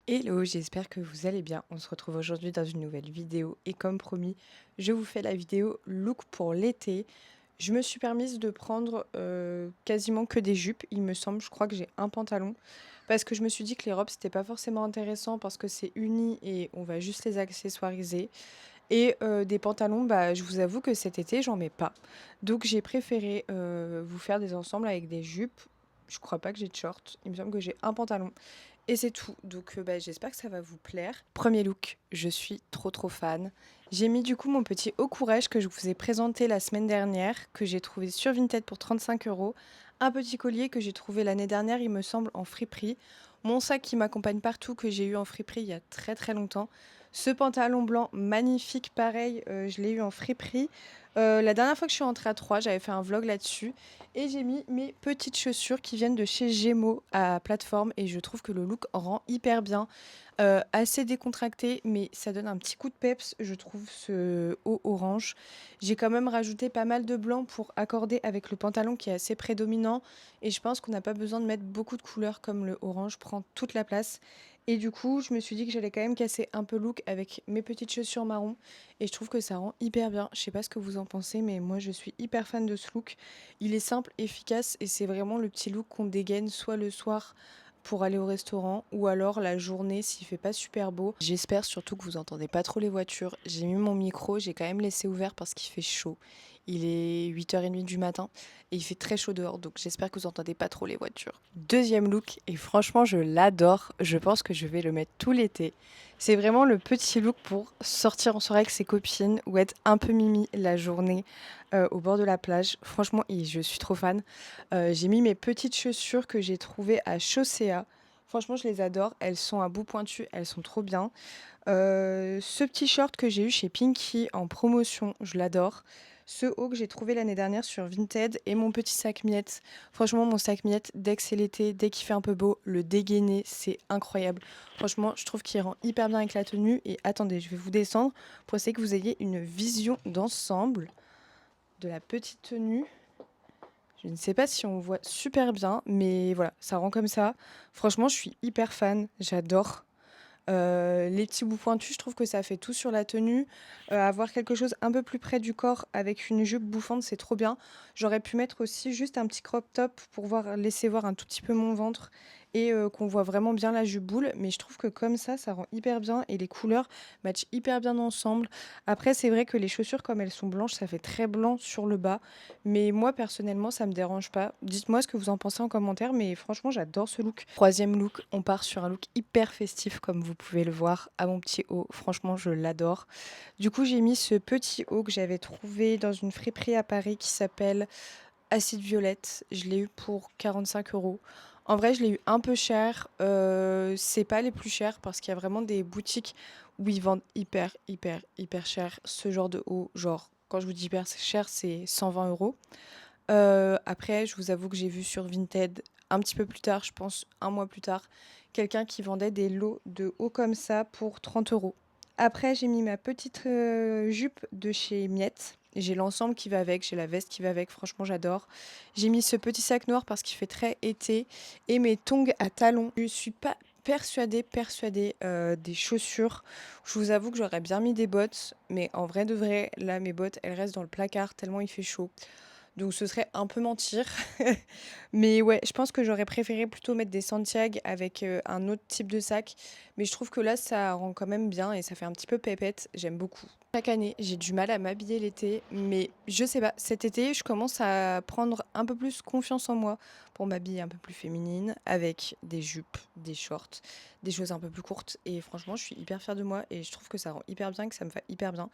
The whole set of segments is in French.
Hello, j'espère que vous allez bien. On se retrouve aujourd'hui dans une nouvelle vidéo et comme promis, je vous fais la vidéo look pour l'été. Je me suis permise de prendre quasiment que des jupes, il me semble. Je crois que j'ai un pantalon parce que je me suis dit que les robes c'était pas forcément intéressant parce que c'est uni et on va juste les accessoiriser. Et des pantalons, bah, je vous avoue que cet été, j'en mets pas. Donc j'ai préféré vous faire des ensembles avec des jupes. Je crois pas que j'ai de shorts. Il me semble que j'ai un pantalon. Et c'est tout. Donc bah, j'espère que ça va vous plaire. Premier look, je suis trop fan. J'ai mis du coup mon petit haut courage que je vous ai présenté la semaine dernière, que j'ai trouvé sur Vinted pour 35 euros. Un petit collier que j'ai trouvé l'année dernière, il me semble, en friperie. Mon sac qui m'accompagne partout, que j'ai eu en friperie il y a très longtemps. Ce pantalon blanc magnifique, pareil, je l'ai eu en friperie. La dernière fois que je suis rentrée à Troyes, j'avais fait un vlog là-dessus. Et j'ai mis mes petites chaussures qui viennent de chez Gémeaux à plateforme. Et je trouve que le look rend hyper bien. Assez décontracté, mais ça donne un petit coup de peps, je trouve, ce haut orange. J'ai quand même rajouté pas mal de blanc pour accorder avec le pantalon qui est assez prédominant. Et je pense qu'on n'a pas besoin de mettre beaucoup de couleurs comme le orange prend toute la place. Et du coup, je me suis dit que j'allais quand même casser un peu look avec mes petites chaussures marron. Et je trouve que ça rend hyper bien. Je sais pas ce que vous en pensez, mais moi je suis hyper fan de ce look. Il est simple, efficace et c'est vraiment le petit look qu'on dégaine soit le soir pour aller au restaurant ou alors la journée s'il fait pas super beau. J'espère surtout que vous entendez pas trop les voitures. J'ai mis mon micro, j'ai quand même laissé ouvert parce qu'il fait chaud. Il est 8h30 du matin et il fait très chaud dehors, donc j'espère que vous entendez pas trop les voitures. Deuxième look, et franchement je l'adore, je pense que je vais le mettre tout l'été. C'est vraiment le petit look pour sortir en soirée avec ses copines ou être un peu mimi la journée au bord de la plage. Franchement, et je suis trop fan. J'ai mis mes petites chaussures que j'ai trouvées à Chaussea. Franchement, je les adore. Elles sont à bout pointu, elles sont trop bien. Ce petit short que j'ai eu chez Pinky en promotion, je l'adore. Ce haut que j'ai trouvé l'année dernière sur Vinted et mon petit sac miette. Franchement, mon sac miette, dès que c'est l'été, dès qu'il fait un peu beau, le dégainer, c'est incroyable. Franchement, je trouve qu'il rend hyper bien avec la tenue. Et attendez, je vais vous descendre pour essayer que vous ayez une vision d'ensemble de la petite tenue. Je ne sais pas si on voit super bien, mais voilà, ça rend comme ça. Franchement, je suis hyper fan, j'adore. Les petits bouts pointus, je trouve que ça fait tout sur la tenue. Avoir quelque chose un peu plus près du corps avec une jupe bouffante, c'est trop bien. J'aurais pu mettre aussi juste un petit crop top pour laisser voir un tout petit peu mon ventre et qu'on voit vraiment bien la jupe boule. Mais je trouve que comme ça rend hyper bien et les couleurs matchent hyper bien ensemble. Après, c'est vrai que les chaussures, comme elles sont blanches, ça fait très blanc sur le bas. Mais moi, personnellement, ça me dérange pas. Dites-moi ce que vous en pensez en commentaire, mais franchement, j'adore ce look. Troisième look, on part sur un look hyper festif, comme vous pouvez le voir à mon petit haut. Franchement, je l'adore. Du coup, j'ai mis ce petit haut que j'avais trouvé dans une friperie à Paris qui s'appelle Acide Violette. Je l'ai eu pour 45 euros. En vrai, je l'ai eu un peu cher. C'est pas les plus chers parce qu'il y a vraiment des boutiques où ils vendent hyper cher ce genre de haut. Genre, quand je vous dis hyper cher, c'est 120 euros. Après, je vous avoue que j'ai vu sur Vinted un petit peu plus tard, je pense un mois plus tard, quelqu'un qui vendait des lots de hauts comme ça pour 30 euros. Après, j'ai mis ma petite jupe de chez Miette. J'ai l'ensemble qui va avec, j'ai la veste qui va avec, franchement j'adore. J'ai mis ce petit sac noir parce qu'il fait très été et mes tongs à talons. Je suis pas persuadée des chaussures. Je vous avoue que j'aurais bien mis des bottes, mais en vrai de vrai, là mes bottes elles restent dans le placard tellement il fait chaud. Donc ce serait un peu mentir. Mais ouais, je pense que j'aurais préféré plutôt mettre des Santiago avec un autre type de sac. Mais je trouve que là, ça rend quand même bien et ça fait un petit peu pépette. J'aime beaucoup. Chaque année, j'ai du mal à m'habiller l'été, mais je sais pas, cet été, je commence à prendre un peu plus confiance en moi pour m'habiller un peu plus féminine, avec des jupes, des shorts, des choses un peu plus courtes. Et franchement, je suis hyper fière de moi et je trouve que ça rend hyper bien, que ça me va hyper bien.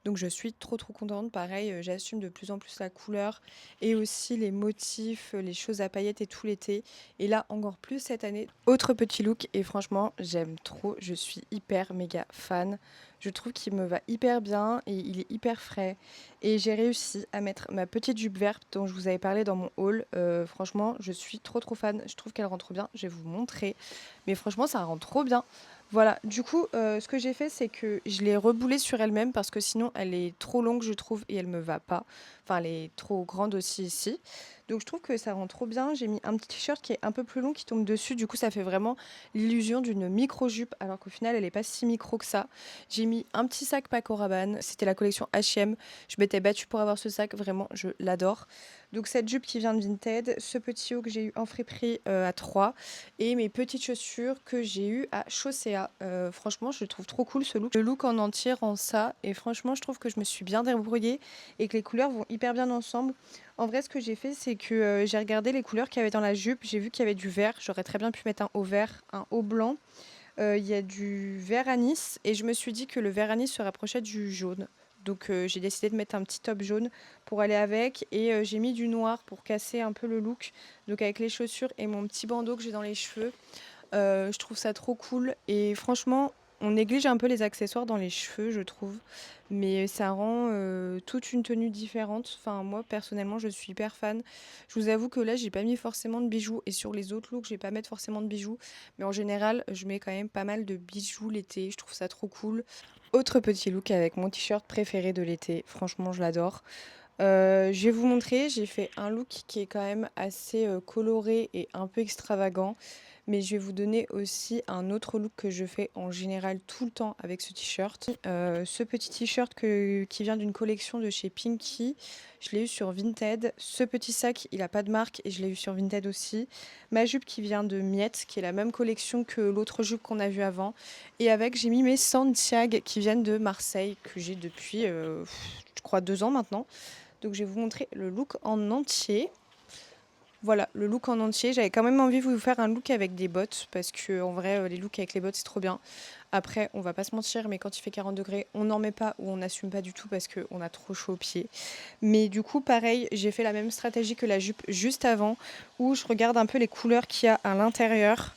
Donc je suis trop contente. Pareil, j'assume de plus en plus la couleur et aussi les motifs, les choses à paillettes et tout l'été. Et là, encore plus cette année. Autre petit look et franchement, j'aime trop. Je suis hyper méga fan. Je trouve qu'il me va hyper bien et il est hyper frais. Et j'ai réussi à mettre ma petite jupe verte dont je vous avais parlé dans mon haul. Franchement, je suis trop fan. Je trouve qu'elle rend trop bien. Je vais vous montrer. Mais franchement, ça rend trop bien. Voilà, du coup, ce que j'ai fait, c'est que je l'ai reboulée sur elle-même parce que sinon elle est trop longue, je trouve, et elle me va pas. Enfin, elle est trop grande aussi ici. Donc je trouve que ça rend trop bien. J'ai mis un petit t-shirt qui est un peu plus long qui tombe dessus. Du coup, ça fait vraiment l'illusion d'une micro-jupe alors qu'au final, elle est pas si micro que ça. J'ai mis un petit sac Paco Rabanne. C'était la collection H&M. Je m'étais battue pour avoir ce sac. Vraiment, je l'adore. Donc cette jupe qui vient de Vinted, ce petit haut que j'ai eu en friperie à 3 et mes petites chaussures que j'ai eu à Chaussea. Franchement, je le trouve trop cool ce look. Le look en entier rend ça et franchement, je trouve que je me suis bien débrouillée et que les couleurs vont hyper bien ensemble. En vrai, ce que j'ai fait, c'est que j'ai regardé les couleurs qu'il y avait dans la jupe. J'ai vu qu'il y avait du vert. J'aurais très bien pu mettre un haut vert, un haut blanc. Il y a du vert anis et je me suis dit que le vert anis se rapprochait du jaune. Donc j'ai décidé de mettre un petit top jaune pour aller avec et j'ai mis du noir pour casser un peu le look. Donc avec les chaussures et mon petit bandeau que j'ai dans les cheveux, je trouve ça trop cool et franchement, on néglige un peu les accessoires dans les cheveux, je trouve, mais ça rend, toute une tenue différente. Enfin, moi, personnellement, je suis hyper fan. Je vous avoue que là, j'ai pas mis forcément de bijoux et sur les autres looks, je vais pas mettre forcément de bijoux, mais en général, je mets quand même pas mal de bijoux l'été. Je trouve ça trop cool. Autre petit look avec mon t-shirt préféré de l'été. Franchement, je l'adore. Je vais vous montrer, j'ai fait un look qui est quand même assez, coloré et un peu extravagant. Mais je vais vous donner aussi un autre look que je fais en général tout le temps avec ce t-shirt. Ce petit t-shirt qui vient d'une collection de chez Pinky, je l'ai eu sur Vinted. Ce petit sac, il a pas de marque et je l'ai eu sur Vinted aussi. Ma jupe qui vient de Miette, qui est la même collection que l'autre jupe qu'on a vue avant. Et avec, j'ai mis mes Santiago qui viennent de Marseille, que j'ai depuis, je crois 2 ans maintenant. Donc je vais vous montrer le look en entier. Voilà, le look en entier. J'avais quand même envie de vous faire un look avec des bottes parce que en vrai, les looks avec les bottes, c'est trop bien. Après, on va pas se mentir, mais quand il fait 40 degrés, on n'en met pas ou on n'assume pas du tout parce qu'on a trop chaud aux pieds. Mais du coup, pareil, j'ai fait la même stratégie que la jupe juste avant où je regarde un peu les couleurs qu'il y a à l'intérieur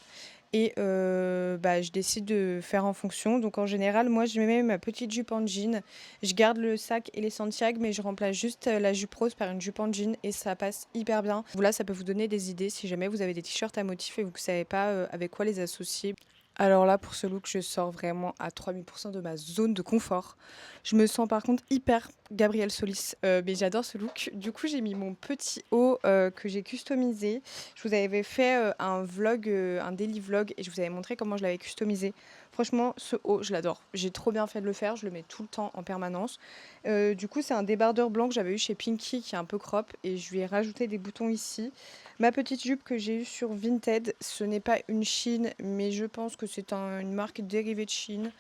et bah, je décide de faire en fonction. Donc en général, moi, je mets ma petite jupe en jean. Je garde le sac et les Santiago, mais je remplace juste la jupe rose par une jupe en jean et ça passe hyper bien. Voilà, ça peut vous donner des idées si jamais vous avez des t-shirts à motifs et vous ne savez pas avec quoi les associer. Alors là, pour ce look, je sors vraiment à 3000% de ma zone de confort. Je me sens par contre hyper Gabrielle Solis, mais j'adore ce look. Du coup, j'ai mis mon petit haut que j'ai customisé. Je vous avais fait un vlog, un daily vlog, et je vous avais montré comment je l'avais customisé. Franchement, ce haut, je l'adore. J'ai trop bien fait de le faire, je le mets tout le temps en permanence. Du coup, c'est un débardeur blanc que j'avais eu chez Pinky qui est un peu crop, et je lui ai rajouté des boutons ici. Ma petite jupe que j'ai eue sur Vinted, ce n'est pas une Shein, mais je pense que c'est une marque dérivée de Shein.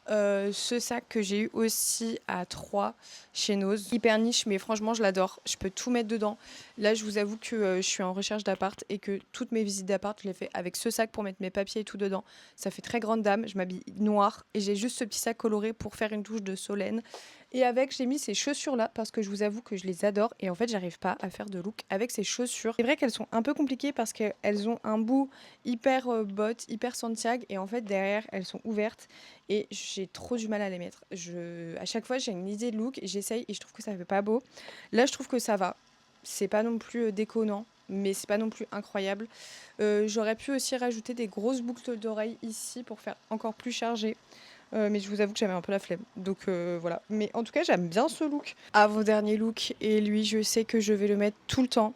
Ce sac que j'ai eu aussi à 3 chez Nose, hyper niche, mais franchement, je l'adore. Je peux tout mettre dedans. Là, je vous avoue que je suis en recherche d'appart et que toutes mes visites d'appart, je les fais avec ce sac pour mettre mes papiers et tout dedans. Ça fait très grande dame. Je m'habille noir et j'ai juste ce petit sac coloré pour faire une touche de Solène. Et avec, j'ai mis ces chaussures-là parce que je vous avoue que je les adore et en fait, j'arrive pas à faire de look avec ces chaussures. C'est vrai qu'elles sont un peu compliquées parce qu'elles ont un bout hyper botte, hyper Santiago et en fait, derrière, elles sont ouvertes et j'ai trop du mal à les mettre. À chaque fois, j'ai une idée de look, j'essaye et je trouve que ça fait pas beau. Là, je trouve que ça va. C'est pas non plus déconnant, mais c'est pas non plus incroyable. J'aurais pu aussi rajouter des grosses boucles d'oreilles ici pour faire encore plus chargé. Mais je vous avoue que j'avais un peu la flemme. Donc voilà. Mais en tout cas, j'aime bien ce look. Avant-dernier look, et lui, je sais que je vais le mettre tout le temps.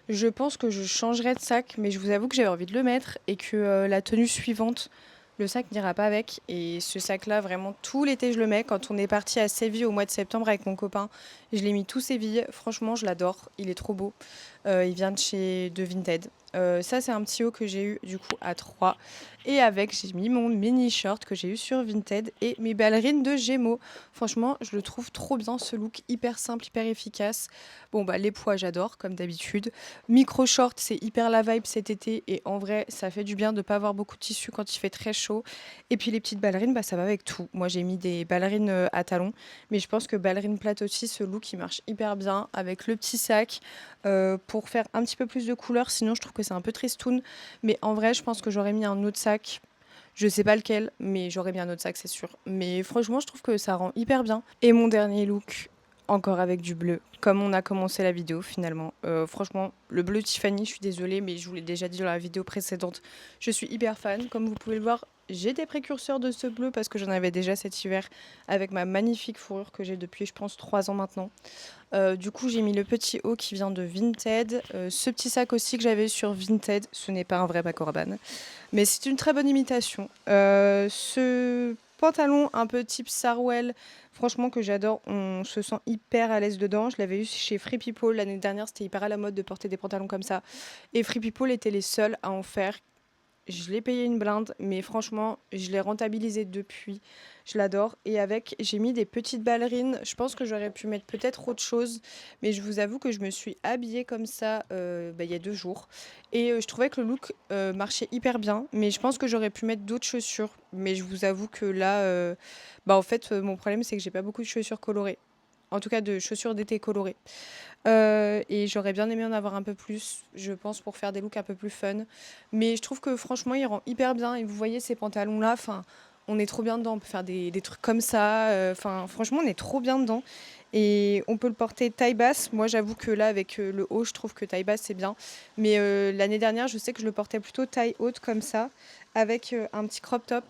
Je pense que je changerai de sac, mais je vous avoue que j'avais envie de le mettre et que la tenue suivante, le sac n'ira pas avec. Et ce sac-là, vraiment, tout l'été, je le mets. Quand on est parti à Séville au mois de septembre avec mon copain, je l'ai mis tout Séville. Franchement, je l'adore. Il est trop beau. Il vient de Vinted. Ça, c'est un petit haut que j'ai eu du coup à 3. Et avec, j'ai mis mon mini short que j'ai eu sur Vinted et mes ballerines de Gémeaux. Franchement, je le trouve trop bien ce look, hyper simple, hyper efficace. Bon, bah, les poids, j'adore, comme d'habitude. Micro short, c'est hyper la vibe cet été. Et en vrai, ça fait du bien de ne pas avoir beaucoup de tissu quand il fait très chaud. Et puis les petites ballerines, bah, ça va avec tout. Moi, j'ai mis des ballerines à talons. Mais je pense que ballerine plate aussi, ce look, il marche hyper bien avec le petit sac pour faire un petit peu plus de couleur. Sinon, je trouve que c'est un peu tristoun. Mais en vrai, je pense que j'aurais mis un autre sac. Je sais pas lequel, mais j'aurais mis un autre sac, c'est sûr. Mais franchement, je trouve que ça rend hyper bien. Et mon dernier look, Encore avec du bleu, comme on a commencé la vidéo finalement. Franchement, le bleu Tiffany, je suis désolée, mais je vous l'ai déjà dit dans la vidéo précédente, je suis hyper fan. Comme vous pouvez le voir, j'ai des précurseurs de ce bleu parce que j'en avais déjà cet hiver avec ma magnifique fourrure que j'ai depuis, je pense, 3 ans maintenant. Du coup, j'ai mis le petit haut qui vient de Vinted. Ce petit sac aussi que j'avais sur Vinted, ce n'est pas un vrai Paco Rabanne, mais c'est une très bonne imitation. Ce pantalon un peu type Sarwell, franchement que j'adore, on se sent hyper à l'aise dedans. Je l'avais eu chez Free People l'année dernière, c'était hyper à la mode de porter des pantalons comme ça. Et Free People étaient les seuls à en faire. Je l'ai payé une blinde, mais franchement, je l'ai rentabilisé depuis. Je l'adore. Et avec, j'ai mis des petites ballerines. Je pense que j'aurais pu mettre peut-être autre chose, mais je vous avoue que je me suis habillée comme ça il y a 2 jours. Et je trouvais que le look marchait hyper bien, mais je pense que j'aurais pu mettre d'autres chaussures. Mais je vous avoue que là, en fait, mon problème, c'est que j'ai pas beaucoup de chaussures colorées. En tout cas, de chaussures d'été colorées. Et j'aurais bien aimé en avoir un peu plus, je pense, pour faire des looks un peu plus fun. Mais je trouve que franchement, il rend hyper bien. Et vous voyez ces pantalons-là, enfin, on est trop bien dedans. On peut faire des trucs comme ça. Enfin, franchement, on est trop bien dedans. Et on peut le porter taille basse. Moi, j'avoue que là, avec le haut, je trouve que taille basse, c'est bien. Mais l'année dernière, je sais que je le portais plutôt taille haute comme ça, avec un petit crop top.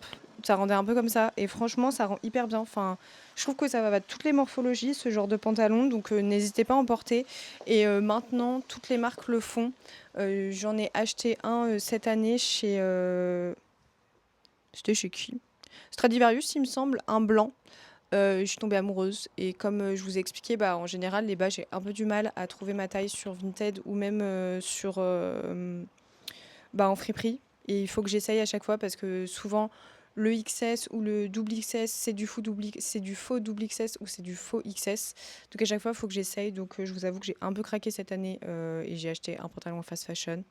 Ça rendait un peu comme ça. Et franchement, ça rend hyper bien. Enfin, je trouve que ça va à toutes les morphologies, ce genre de pantalon. Donc, n'hésitez pas à en porter. Et maintenant, toutes les marques le font. J'en ai acheté un cette année chez... C'était chez qui? Stradivarius, il me semble, un blanc. Je suis tombée amoureuse. Et comme je vous ai expliqué, en général, les bas, j'ai un peu du mal à trouver ma taille sur Vinted ou même en friperie. Et il faut que j'essaye à chaque fois parce que souvent, le XS ou le double XS, c'est du faux double XS ou c'est du faux XS. Donc à chaque fois, il faut que j'essaye. Donc je vous avoue que j'ai un peu craqué cette année et j'ai acheté un pantalon fast fashion.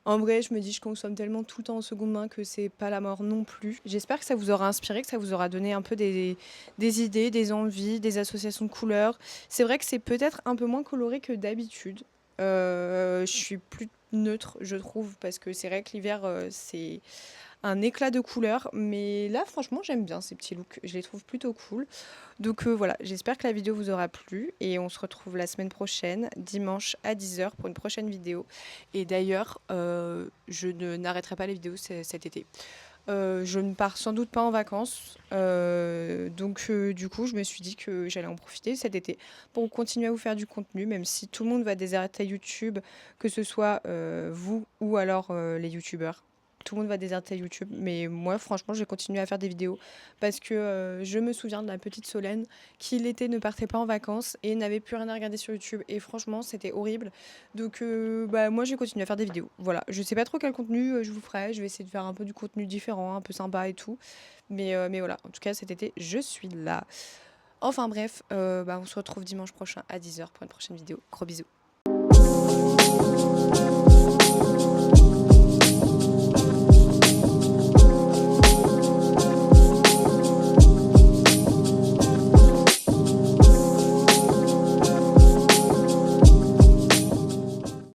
En vrai, je me dis, je consomme tellement tout le temps en seconde main que c'est pas la mort non plus. J'espère que ça vous aura inspiré, que ça vous aura donné un peu des idées, des envies, des associations de couleurs. C'est vrai que c'est peut-être un peu moins coloré que d'habitude. Je suis plus neutre, je trouve, parce que c'est vrai que l'hiver, c'est un éclat de couleurs. Mais là, franchement, j'aime bien ces petits looks. Je les trouve plutôt cool. Donc voilà, j'espère que la vidéo vous aura plu. Et on se retrouve la semaine prochaine, dimanche à 10h pour une prochaine vidéo. Et d'ailleurs, je n'arrêterai pas les vidéos cet été. Je ne pars sans doute pas en vacances. Donc du coup, je me suis dit que j'allais en profiter cet été pour continuer à vous faire du contenu, même si tout le monde va déserter YouTube, que ce soit vous ou alors les YouTubeurs. Tout le monde va déserter YouTube, mais moi, franchement, je vais continuer à faire des vidéos parce que je me souviens de la petite Solène qui l'été ne partait pas en vacances et n'avait plus rien à regarder sur YouTube. Et franchement, c'était horrible. Donc, moi, je vais continuer à faire des vidéos. Voilà, je sais pas trop quel contenu je vous ferai. Je vais essayer de faire un peu du contenu différent, un peu sympa et tout. Mais voilà, en tout cas, cet été, je suis là. Enfin bref, on se retrouve dimanche prochain à 10h pour une prochaine vidéo. Gros bisous.